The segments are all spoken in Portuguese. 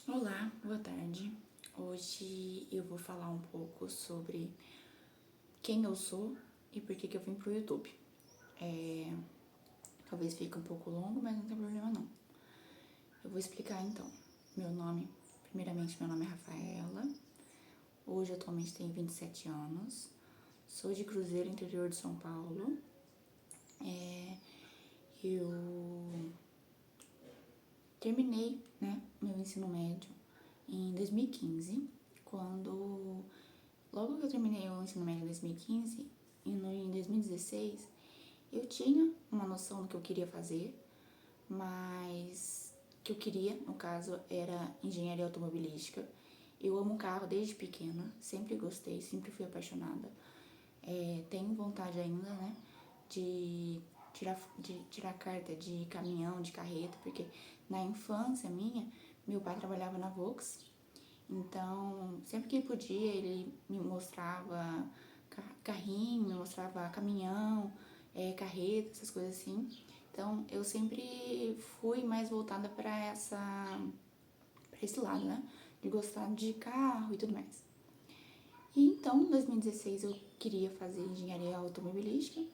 Olá, boa tarde. Hoje eu vou falar um pouco sobre quem eu sou e por que eu vim pro YouTube. Talvez fique um pouco longo, mas não tem problema não. Eu vou explicar então. Primeiramente, meu nome é Rafaela. Hoje, atualmente, tenho 27 anos. Sou de Cruzeiro, interior de São Paulo. Eu terminei, né, meu ensino médio em 2015, quando logo que eu terminei o ensino médio em 2015, em 2016, eu tinha uma noção do que eu queria fazer, mas o que eu queria, no caso, era engenharia automobilística. Eu amo carro desde pequena, sempre gostei, sempre fui apaixonada. Tenho vontade ainda, né, de tirar carta de caminhão, de carreta, porque na infância minha, meu pai trabalhava na Volks, então sempre que ele podia, ele me mostrava carrinho, me mostrava caminhão, carreta, essas coisas assim. Então eu sempre fui mais voltada para esse lado, né, de gostar de carro e tudo mais. E então, em 2016, eu queria fazer engenharia automobilística,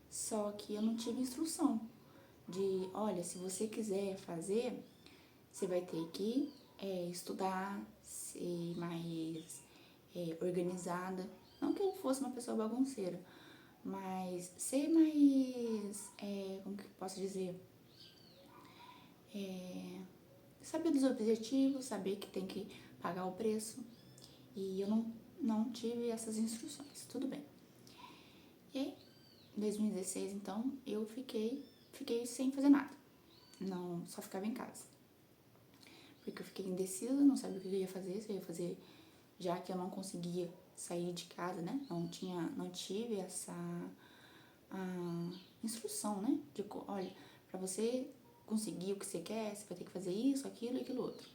só que eu não tive instrução de, olha, se você quiser fazer, você vai ter que estudar, ser mais organizada. Não que eu fosse uma pessoa bagunceira, mas ser mais, como que eu posso dizer? Saber dos objetivos, saber que tem que pagar o preço. E eu não tive essas instruções, tudo bem. E aí, em 2016, então, eu fiquei sem fazer nada. Não, só ficava em casa. Porque eu fiquei indecisa, não sabia o que eu ia fazer, se eu ia fazer, já que eu não conseguia sair de casa, né? Não tive essa instrução, né? De, olha, pra você conseguir o que você quer, você vai ter que fazer isso, aquilo e aquilo outro.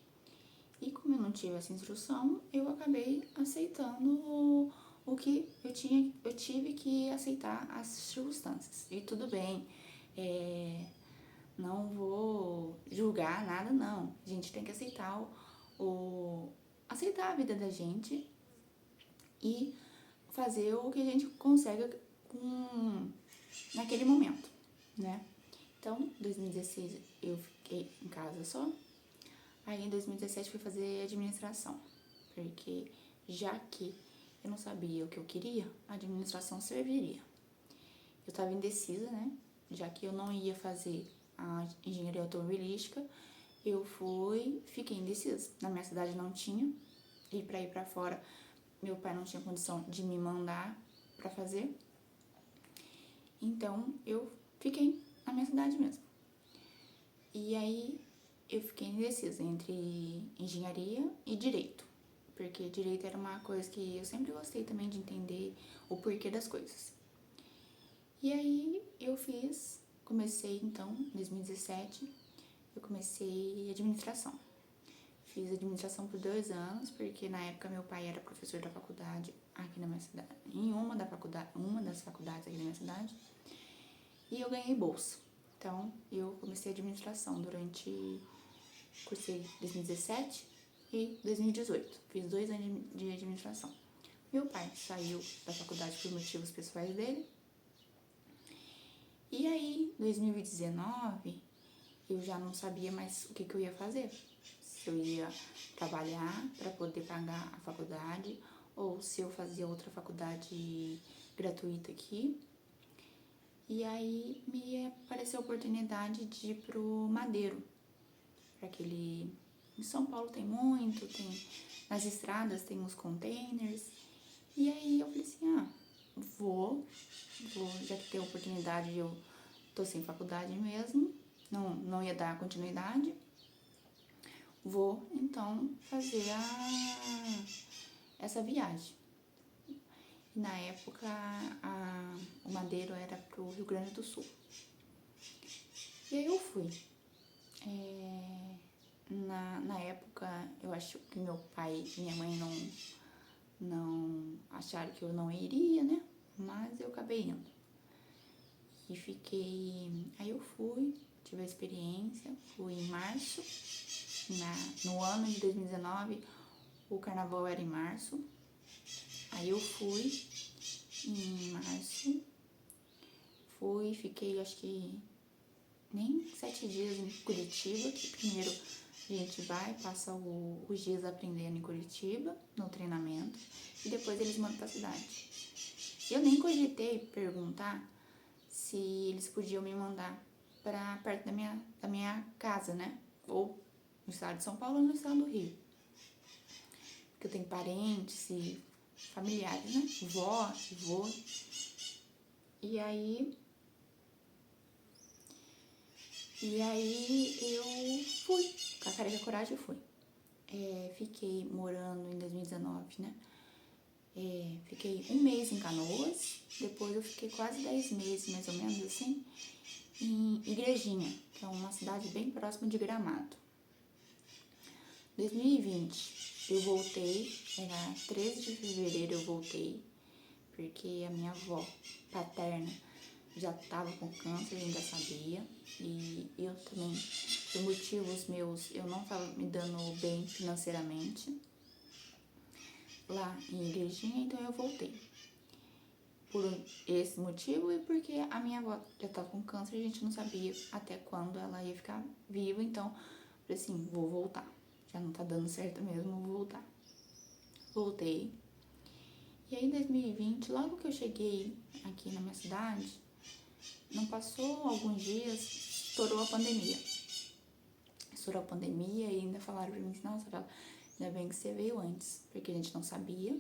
E como eu não tive essa instrução, eu acabei aceitando o que eu tive que aceitar as circunstâncias. E tudo bem, não vou julgar nada, não. A gente tem que aceitar aceitar a vida da gente e fazer o que a gente consegue naquele momento, né? Então, em 2016 eu fiquei em casa só. Aí em 2017 fui fazer administração, porque já que eu não sabia o que eu queria, a administração serviria. Eu estava indecisa, né? Já que eu não ia fazer a engenharia automobilística, fiquei indecisa. Na minha cidade não tinha, e para ir para fora, meu pai não tinha condição de me mandar para fazer. Então eu fiquei na minha cidade mesmo. E aí eu fiquei indecisa entre engenharia e direito, porque direito era uma coisa que eu sempre gostei também de entender o porquê das coisas. E aí comecei então, em 2017, eu comecei administração. Fiz administração por 2 anos, porque na época meu pai era professor da faculdade aqui na minha cidade, em uma das faculdades aqui na minha cidade, e eu ganhei bolsa. Então, eu comecei administração cursei 2017 e 2018. Fiz 2 anos de administração. Meu pai saiu da faculdade por motivos pessoais dele. E aí, em 2019, eu já não sabia mais o que eu ia fazer. Se eu ia trabalhar para poder pagar a faculdade ou se eu fazia outra faculdade gratuita aqui. E aí me apareceu a oportunidade de ir pro Madeiro, para aquele... Em São Paulo tem muito, nas estradas tem os containers. E aí eu falei assim, vou, já que tem a oportunidade, eu tô sem faculdade mesmo, não ia dar continuidade, vou então fazer essa viagem. E na época o Madeiro era pro Rio Grande do Sul. E aí eu fui. Na época, eu acho que meu pai e minha mãe não acharam que eu não iria, né? Mas eu acabei indo. E fiquei... Aí eu fui, tive a experiência, fui em março. No ano de 2019, o carnaval era em março. Aí eu fui em março. Fiquei acho que nem 7 dias em Curitiba, que primeiro a gente vai, passa os dias aprendendo em Curitiba, no treinamento, e depois eles mandam pra cidade. Eu nem cogitei perguntar se eles podiam me mandar pra perto da minha casa, né? Ou no estado de São Paulo ou no estado do Rio. Porque eu tenho parentes e familiares, né? Vó, vô. E aí eu fui, com a cara e a coragem eu fui. Fiquei morando em 2019, né? Fiquei 1 mês em Canoas, depois eu fiquei quase 10 meses, mais ou menos assim, em Igrejinha, que é uma cidade bem próxima de Gramado. 2020 eu voltei, era 13 de fevereiro eu voltei, porque a minha avó paterna já estava com câncer, a gente já sabia, e eu também, por motivos meus, eu não estava me dando bem financeiramente lá em Igrejinha, então eu voltei. Por esse motivo e porque a minha avó já estava com câncer e a gente não sabia até quando ela ia ficar viva, então falei assim, vou voltar. Já não tá dando certo mesmo, vou voltar. Voltei. E aí em 2020, logo que eu cheguei aqui na minha cidade, não passou alguns dias, estourou a pandemia. Estourou a pandemia e ainda falaram pra mim, nossa, ainda bem que você veio antes, porque a gente não sabia.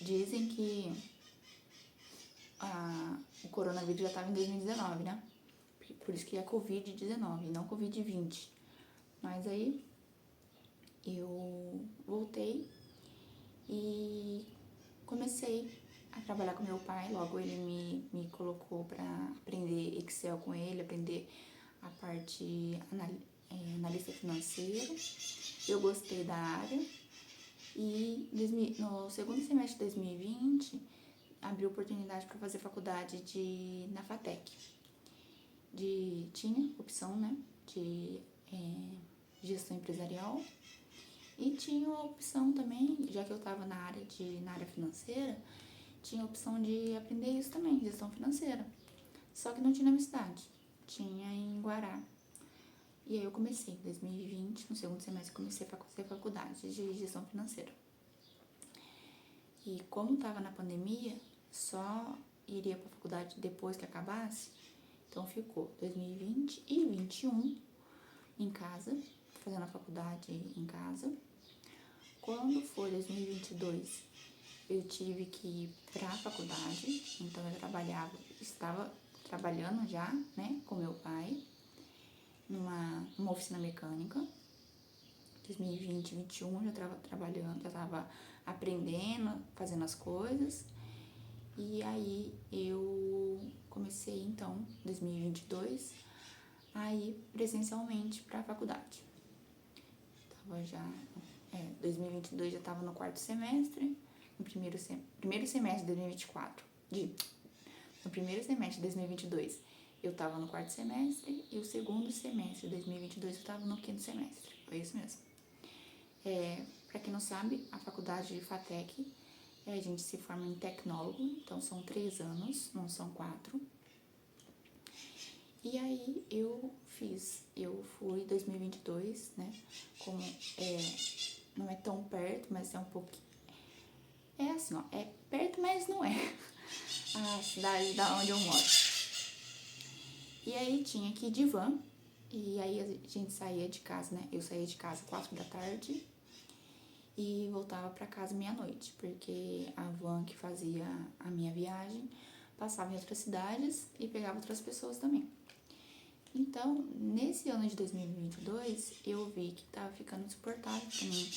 Dizem que o coronavírus já estava em 2019, né? Por isso que é Covid-19, não Covid-20. Mas aí eu voltei e comecei a trabalhar com meu pai. Logo ele me colocou para aprender Excel com ele, aprender a parte analista financeiro. Eu gostei da área e no segundo semestre de 2020 abriu oportunidade para fazer faculdade na FATEC. Tinha opção, né, de gestão empresarial e tinha a opção também, já que eu estava na área financeira, tinha a opção de aprender isso também, gestão financeira. Só que não tinha na minha cidade, tinha em Guará. E aí eu comecei, em 2020, no segundo semestre, comecei a fazer faculdade de gestão financeira. E como estava na pandemia, só iria para a faculdade depois que acabasse, então ficou 2020 e 2021 em casa, fazendo a faculdade em casa. Quando foi 2022, eu tive que ir para a faculdade, então eu estava trabalhando já, né, com meu pai, numa oficina mecânica. 2020, 2021 já estava trabalhando, já estava aprendendo, fazendo as coisas. E aí eu comecei então, 2022, a ir presencialmente para a faculdade. 2022 já estava no 4º semestre, no primeiro semestre de 2024, no primeiro semestre de 2022 eu estava no 4º semestre e o segundo semestre de 2022 eu estava no 5º semestre, foi isso mesmo. Para quem não sabe, a faculdade de FATEC, a gente se forma em tecnólogo, então são 3 anos, não são 4. E aí eu fui em 2022, né, como não é tão perto, mas é um pouquinho, é assim, ó, é perto, mas não é a cidade da onde eu moro. E aí tinha que ir de van, e aí a gente saía de casa, né, eu saía de casa 4 da tarde e voltava para casa meia-noite, porque a van que fazia a minha viagem passava em outras cidades e pegava outras pessoas também. Então, nesse ano de 2022, eu vi que estava ficando insuportável para mim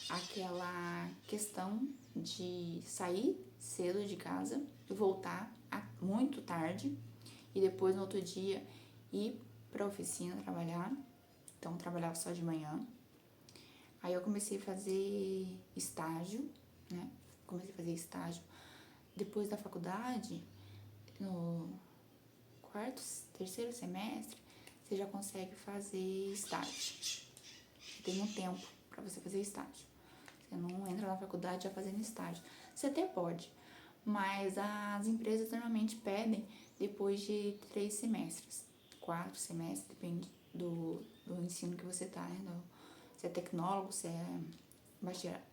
aquela questão de sair cedo de casa, voltar muito tarde e depois no outro dia ir para a oficina trabalhar. Então, trabalhava só de manhã. Aí eu comecei a fazer estágio, né? Depois da faculdade, no 3º semestre, você já consegue fazer estágio. tem um tempo para você fazer estágio. Você não entra na faculdade já fazendo estágio. Você até pode, mas as empresas normalmente pedem depois de 3 semestres, 4 semestres, depende do ensino que você tá, né? Se é tecnólogo, se é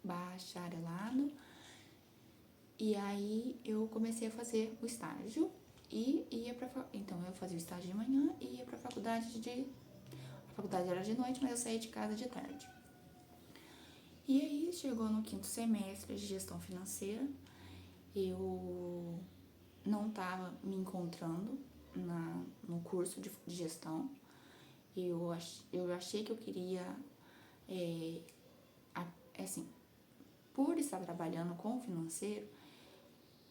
bacharelado. E aí eu comecei a fazer o estágio e ia então eu fazia o estágio de manhã e ia pra faculdade a faculdade era de noite, mas eu saía de casa de tarde. E aí chegou no 5º semestre de gestão financeira, eu não estava me encontrando no curso de gestão. Eu achei que eu queria, assim, por estar trabalhando com o financeiro,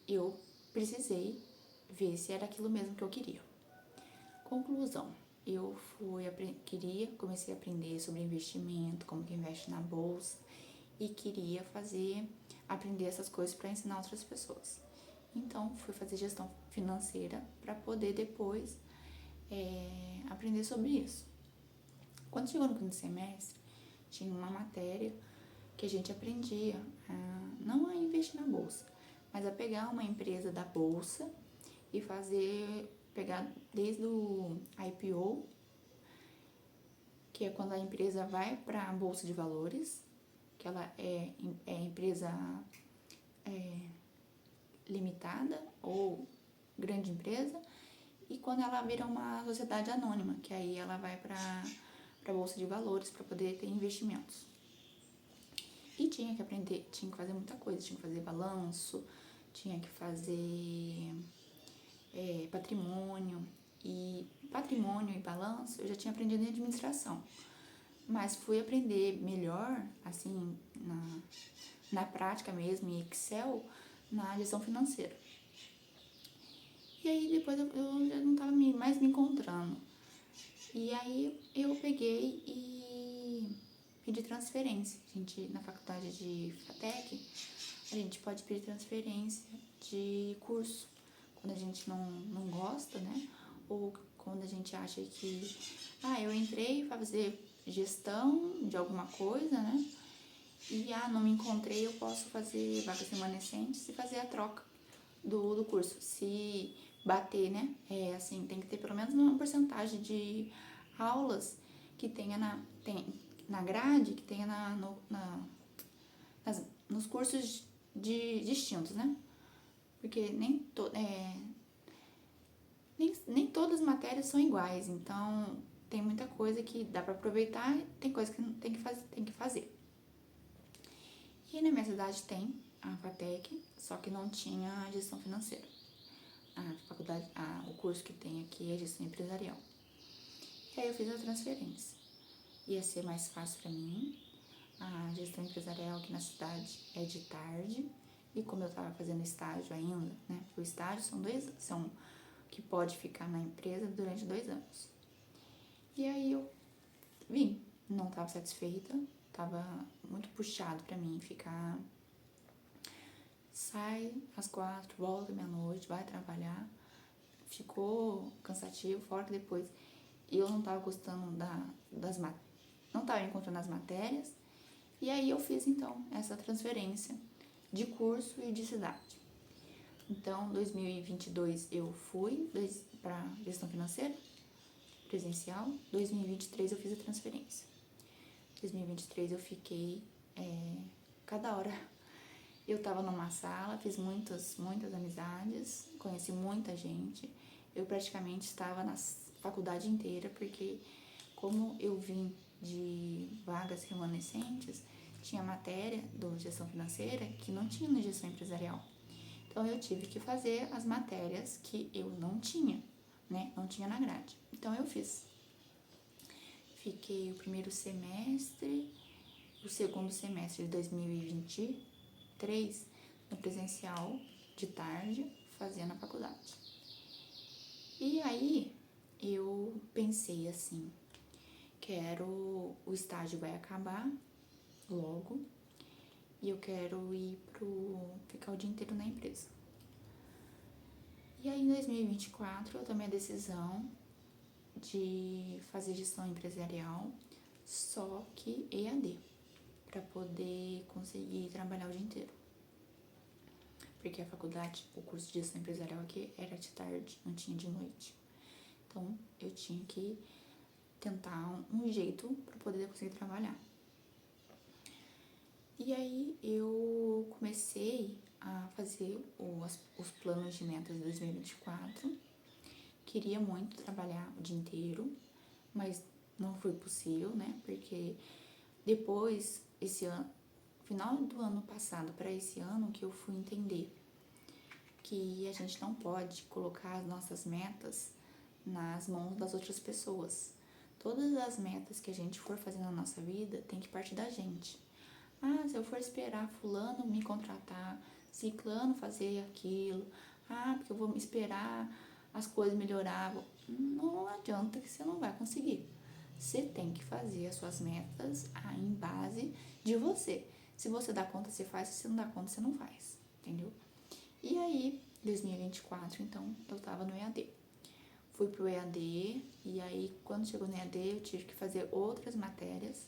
eu precisei ver se era aquilo mesmo que eu queria. Conclusão, eu comecei a aprender sobre investimento, como que investe na bolsa, e queria aprender essas coisas para ensinar outras pessoas. Então, fui fazer gestão financeira para poder depois aprender sobre isso. Quando chegou no 5º semestre, tinha uma matéria que a gente aprendia não a investir na bolsa, mas a pegar uma empresa da bolsa e pegar desde o IPO, que é quando a empresa vai para a bolsa de valores, que ela é empresa limitada ou grande empresa, e quando ela vira uma sociedade anônima, que aí ela vai para a bolsa de valores para poder ter investimentos. E tinha que aprender, tinha que fazer muita coisa, tinha que fazer balanço, tinha que fazer patrimônio e balanço eu já tinha aprendido em administração, mas fui aprender melhor, assim, na prática mesmo, em Excel, na gestão financeira. E aí depois eu já não estava mais me encontrando. E aí eu peguei e pedi transferência. A gente, na faculdade de FATEC, a gente pode pedir transferência de curso quando a gente não gosta, né? Ou quando a gente acha que, eu entrei para fazer gestão de alguma coisa, né? E, não me encontrei, eu posso fazer vagas remanescentes e fazer a troca do curso. Se bater, né? Assim, tem que ter pelo menos uma porcentagem de aulas que tenha na grade, que tenha nos cursos distintos, né? Porque nem todas as matérias são iguais, então tem muita coisa que dá para aproveitar, tem coisa que tem que fazer. E na minha cidade tem a FATEC, só que não tinha gestão financeira. A faculdade, o curso que tem aqui é gestão empresarial. E aí eu fiz a transferência. Ia ser mais fácil para mim. A gestão empresarial aqui na cidade é de tarde. E como eu estava fazendo estágio ainda, né? O estágio são que pode ficar na empresa durante 2 anos. E aí eu vim. Não estava satisfeita. Tava muito puxado para mim ficar... Sai às 4, volta meia-noite, vai trabalhar. Ficou cansativo, fora que depois eu não estava gostando não estava encontrando as matérias. E aí eu fiz, então, essa transferência de curso e de cidade. Então, 2022 eu fui para gestão financeira presencial. 2023 eu fiz a transferência. 2023 eu fiquei cada hora. Eu estava numa sala, fiz muitas amizades, conheci muita gente. Eu praticamente estava na faculdade inteira, porque como eu vim de vagas remanescentes, tinha matéria do gestão financeira que não tinha na gestão empresarial. Então eu tive que fazer as matérias que eu não tinha, né? Não tinha na grade. Então eu fiz. Fiquei o 1º semestre, o 2º semestre de 2023 no presencial de tarde, fazendo a faculdade. E aí eu pensei assim, o estágio vai acabar logo e eu quero ficar o dia inteiro na empresa. E aí em 2024 eu tomei a decisão de fazer gestão empresarial, só que EAD, para poder conseguir trabalhar o dia inteiro. Porque a faculdade, o curso de gestão empresarial aqui era de tarde, não tinha de noite. Então, eu tinha que tentar um jeito para poder conseguir trabalhar. E aí, eu comecei a fazer os planos de metas de 2024. Queria muito trabalhar o dia inteiro, mas não foi possível, né? Porque depois, esse ano, final do ano passado para esse ano, que eu fui entender que a gente não pode colocar as nossas metas nas mãos das outras pessoas. Todas as metas que a gente for fazer na nossa vida tem que partir da gente. Ah, se eu for esperar fulano me contratar, ciclano fazer aquilo, porque eu vou esperar as coisas melhorar, não adianta, que você não vai conseguir. Você tem que fazer as suas metas em base de você. Se você dá conta, você faz. Se você não dá conta, você não faz. Entendeu? E aí, 2024, então, eu tava no EAD. Fui pro EAD, e aí, quando chegou no EAD, eu tive que fazer outras matérias,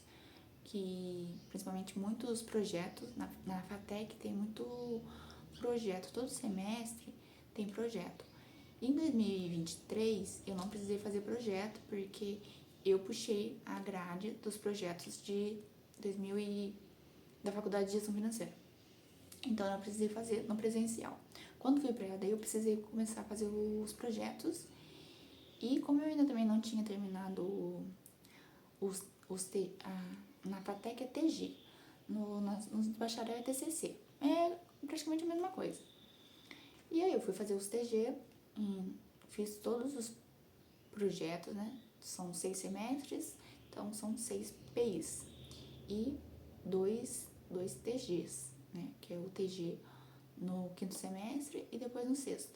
que, principalmente, muitos projetos. Na FATEC tem muito projeto. Todo semestre tem projeto. Em 2023, eu não precisei fazer projeto, porque eu puxei a grade dos projetos de 2000 da Faculdade de Gestão Financeira. Então, eu não precisei fazer no presencial. Quando fui para a EAD, eu precisei começar a fazer os projetos. E como eu ainda também não tinha terminado na FATEC é TG, no bacharel é TCC. É praticamente a mesma coisa. E aí eu fui fazer os TG, fiz todos os projetos, né? São 6 semestres, então são 6 PIs. E 2 TGs, né? Que é o TG no 5º semestre e depois no 6º.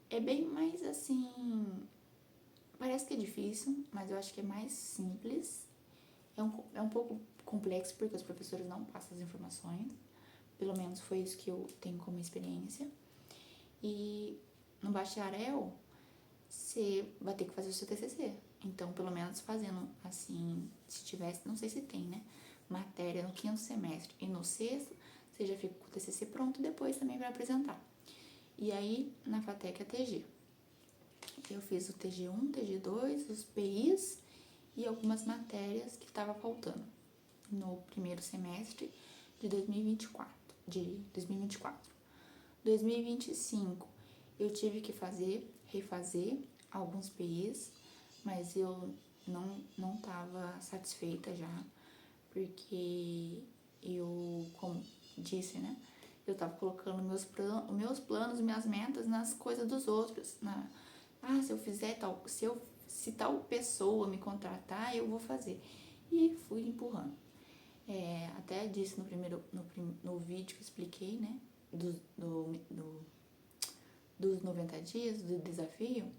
É bem mais assim, parece que é difícil, mas eu acho que é mais simples. É um pouco complexo porque os professores não passam as informações, pelo menos foi isso que eu tenho como experiência. E no bacharel, você vai ter que fazer o seu TCC. Então, pelo menos fazendo assim, se tivesse, não sei se tem, né? Matéria no 5º semestre e no 6º, você já fica com o TCC pronto e depois também vai apresentar. E aí, na FATEC é TG. Eu fiz o TG1, TG2, os PIs e algumas matérias que estavam faltando no primeiro semestre de 2024. 2025, eu tive que refazer alguns PIs, mas eu não estava satisfeita já, porque eu, como disse, né, eu estava colocando meus planos, minhas metas nas coisas dos outros, se eu fizer tal, se tal pessoa me contratar, eu vou fazer. E fui empurrando. Até disse no vídeo que expliquei, né, dos 90 dias, do desafio,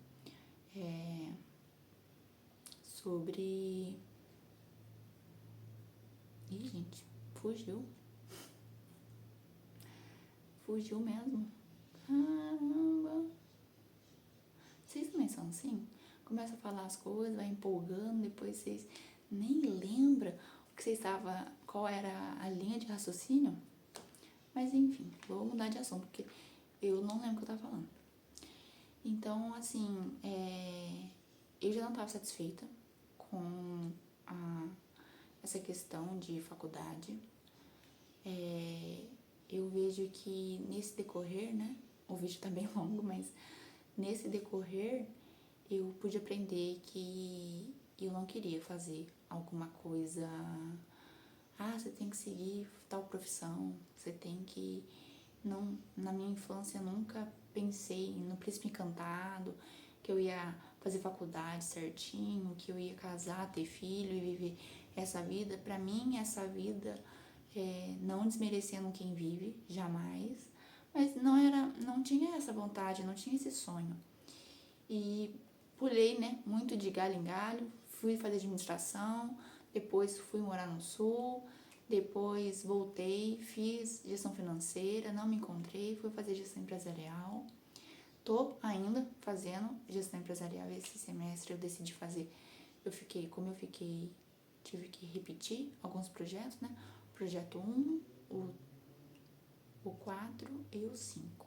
sobre... Ih, gente, fugiu mesmo. Caramba! Vocês também são assim? Começa a falar as coisas, vai empolgando, depois vocês nem lembram o que qual era a linha de raciocínio. Mas enfim, vou mudar de assunto, porque eu não lembro o que eu tava falando. Então, assim, eu já não estava satisfeita com essa questão de faculdade. Eu vejo que nesse decorrer, né, o vídeo tá bem longo, mas nesse decorrer eu pude aprender que eu não queria fazer alguma coisa. Você tem que seguir tal profissão, você tem que... Não, na minha infância eu nunca pensei no Príncipe Encantado, que eu ia fazer faculdade certinho, que eu ia casar, ter filho e viver essa vida. Pra mim, essa vida, não desmerecendo quem vive, jamais, mas não tinha essa vontade, não tinha esse sonho. E pulei, né, muito de galho em galho, fui fazer administração, depois fui morar no Sul, depois voltei, fiz gestão financeira, não me encontrei, fui fazer gestão empresarial. Tô ainda fazendo gestão empresarial esse semestre, eu decidi fazer. Como eu fiquei tive que repetir alguns projetos, né? O projeto 1, o 4 e o 5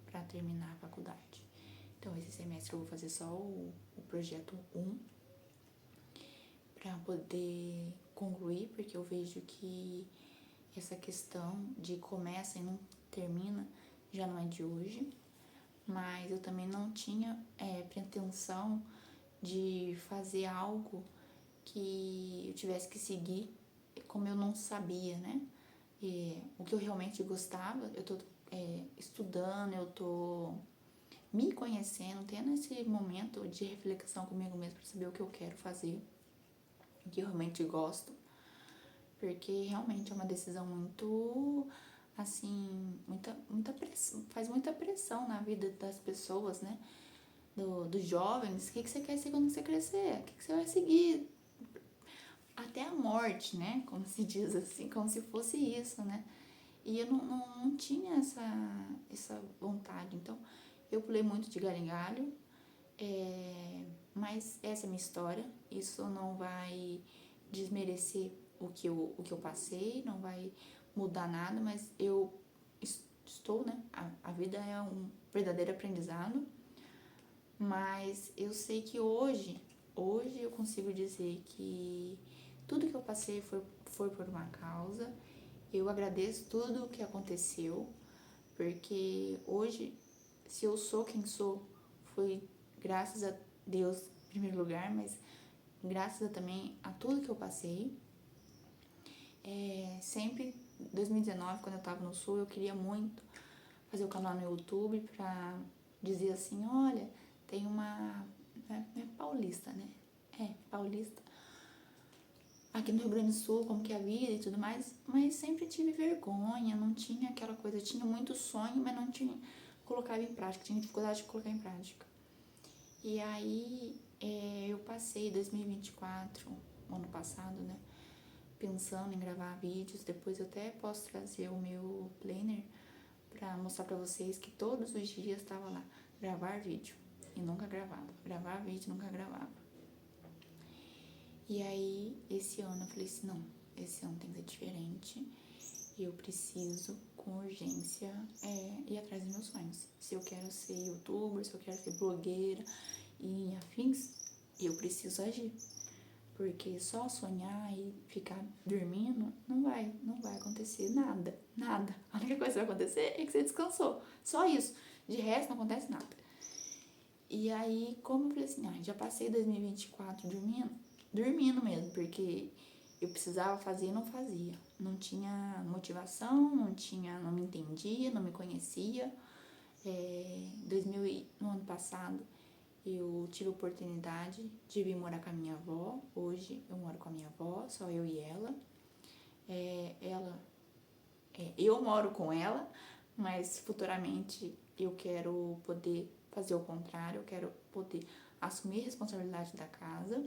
para terminar a faculdade. Então, esse semestre eu vou fazer só o projeto 1 para poder concluir, porque eu vejo que essa questão de começa e não termina já não é de hoje, mas eu também não tinha pretensão de fazer algo que eu tivesse que seguir, como eu não sabia, né? O que eu realmente gostava, eu tô estudando, eu tô me conhecendo, tendo esse momento de reflexão comigo mesmo para saber o que eu quero fazer, o que eu realmente gosto, porque realmente é uma decisão muito, assim, muita pressão, faz muita pressão na vida das pessoas, né? Dos jovens. O que você quer ser quando você crescer? O que você vai seguir? Até a morte, né? Como se diz assim, como se fosse isso, né? E eu não tinha essa vontade. Então, eu pulei muito de galho em galho. Mas essa é a minha história. Isso não vai desmerecer o que eu passei, não vai mudar nada, mas eu estou, né? A vida é um verdadeiro aprendizado. Mas eu sei que hoje eu consigo dizer que tudo que eu passei foi por uma causa. Eu agradeço tudo o que aconteceu, porque hoje, se eu sou quem sou, foi graças a Deus em primeiro lugar, mas graças também a tudo que eu passei. Sempre, em 2019, quando eu estava no Sul, eu queria muito fazer o canal no YouTube pra dizer assim, olha, tem uma... Não é paulista, né? Paulista. Aqui no Rio Grande do Sul, como que é a vida e tudo mais, mas sempre tive vergonha, não tinha aquela coisa, eu tinha muito sonho, mas não tinha colocado em prática, tinha dificuldade de colocar em prática. E aí eu passei 2024, ano passado, né, pensando em gravar vídeos. Depois eu até posso trazer o meu planner pra mostrar pra vocês que todos os dias estava lá, gravar vídeo, e nunca gravava, gravar vídeo, nunca gravava. E aí, esse ano eu falei assim, não, esse ano tem que ser diferente, eu preciso, com urgência, ir atrás dos meus sonhos. Se eu quero ser youtuber, se eu quero ser blogueira e afins, eu preciso agir. Porque só sonhar e ficar dormindo não vai acontecer nada. A única coisa que vai acontecer é que você descansou. Só isso. De resto não acontece nada. E aí, como eu falei assim, já passei 2024 dormindo mesmo, porque eu precisava fazer e não fazia. Não tinha motivação, não me entendia, não me conhecia. No ano passado, eu tive a oportunidade de vir morar com a minha avó. Hoje eu moro com a minha avó, só eu e ela. Eu moro com ela, mas futuramente eu quero poder fazer o contrário, eu quero poder assumir a responsabilidade da casa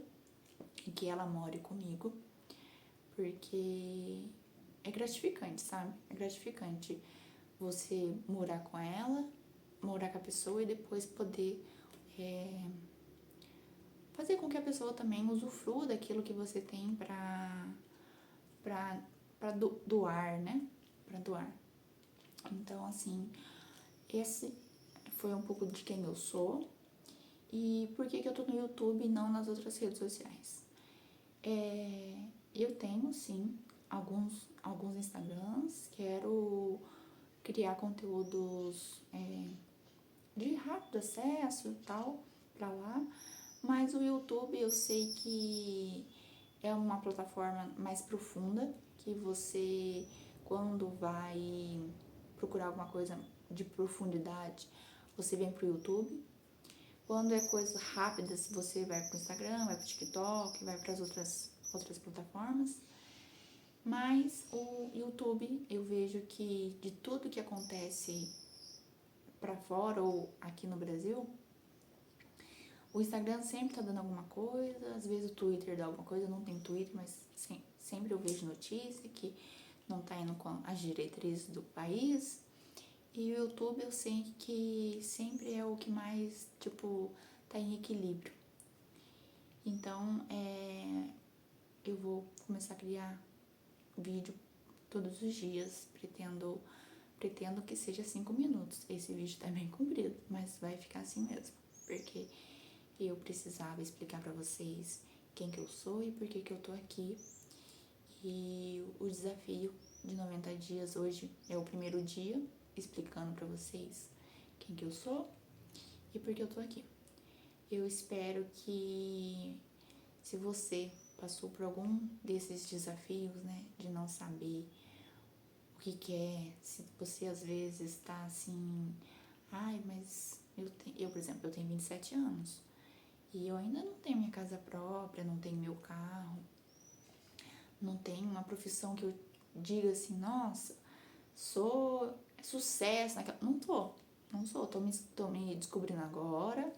e que ela more comigo, porque é gratificante, sabe? É gratificante você morar com ela, morar com a pessoa e depois poder fazer com que a pessoa também usufrua daquilo que você tem pra doar, né? Pra doar. Então, assim, esse foi um pouco de quem eu sou e por que eu tô no YouTube e não nas outras redes sociais. Eu tenho, sim, alguns Instagrams, quero criar conteúdos de rápido acesso e tal, pra lá, mas o YouTube eu sei que é uma plataforma mais profunda, que você, quando vai procurar alguma coisa de profundidade, você vem pro YouTube. Quando é coisas rápidas, você vai pro Instagram, vai pro TikTok, vai para as outras plataformas. Mas o YouTube, eu vejo que de tudo que acontece pra fora ou aqui no Brasil, o Instagram sempre tá dando alguma coisa, às vezes o Twitter dá alguma coisa, eu não tenho Twitter, mas sempre eu vejo notícia que não tá indo com as diretrizes do país. E o YouTube eu sei que sempre é o que mais, tá em equilíbrio. Então, eu vou começar a criar vídeo todos os dias. Pretendo que seja 5 minutos. Esse vídeo tá bem comprido, mas vai ficar assim mesmo. Porque eu precisava explicar pra vocês quem que eu sou e por que que eu tô aqui. E o desafio de 90 dias hoje é o primeiro dia, explicando pra vocês quem que eu sou e por que eu tô aqui. Eu espero que, se você passou por algum desses desafios, né, de não saber o que que é, se você às vezes tá assim, ai, mas por exemplo, eu tenho 27 anos e eu ainda não tenho minha casa própria, não tenho meu carro, não tenho uma profissão que eu diga assim, nossa, sou sucesso naquela. Não sou, tô me descobrindo agora,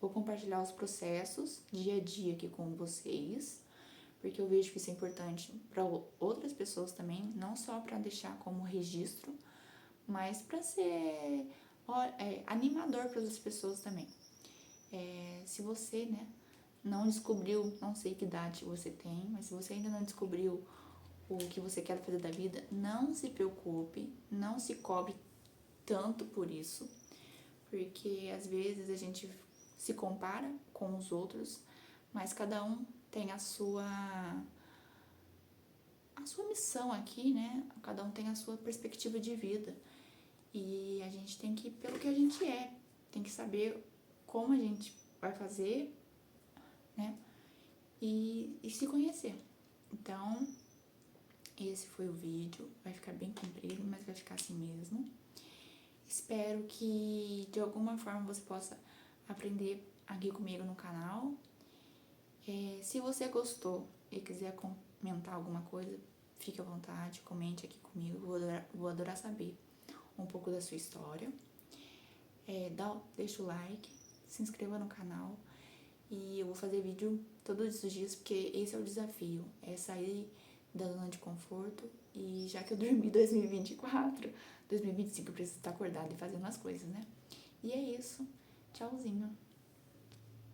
vou compartilhar os processos dia a dia aqui com vocês, porque eu vejo que isso é importante para outras pessoas também, não só para deixar como registro, mas para ser animador para outras pessoas também. Se você, né, não descobriu, não sei que idade você tem, mas se você ainda não descobriu o que você quer fazer da vida, não se preocupe, não se cobre tanto por isso, porque às vezes a gente se compara com os outros, mas cada um tem a sua missão aqui, né? Cada um tem a sua perspectiva de vida. E a gente tem que ir pelo que a gente é, tem que saber como a gente vai fazer, né? E se conhecer. Então, esse foi o vídeo. Vai ficar bem comprido, mas vai ficar assim mesmo. Espero que de alguma forma você possa aprender aqui comigo no canal. Se você gostou e quiser comentar alguma coisa, fique à vontade, comente aqui comigo. Vou adorar saber um pouco da sua história. Deixa o like, se inscreva no canal. E eu vou fazer vídeo todos os dias, porque esse é o desafio, é sair da zona de conforto. E já que eu dormi 2024, 2025 eu preciso estar acordada e fazendo as coisas, né? E é isso. Tchauzinho.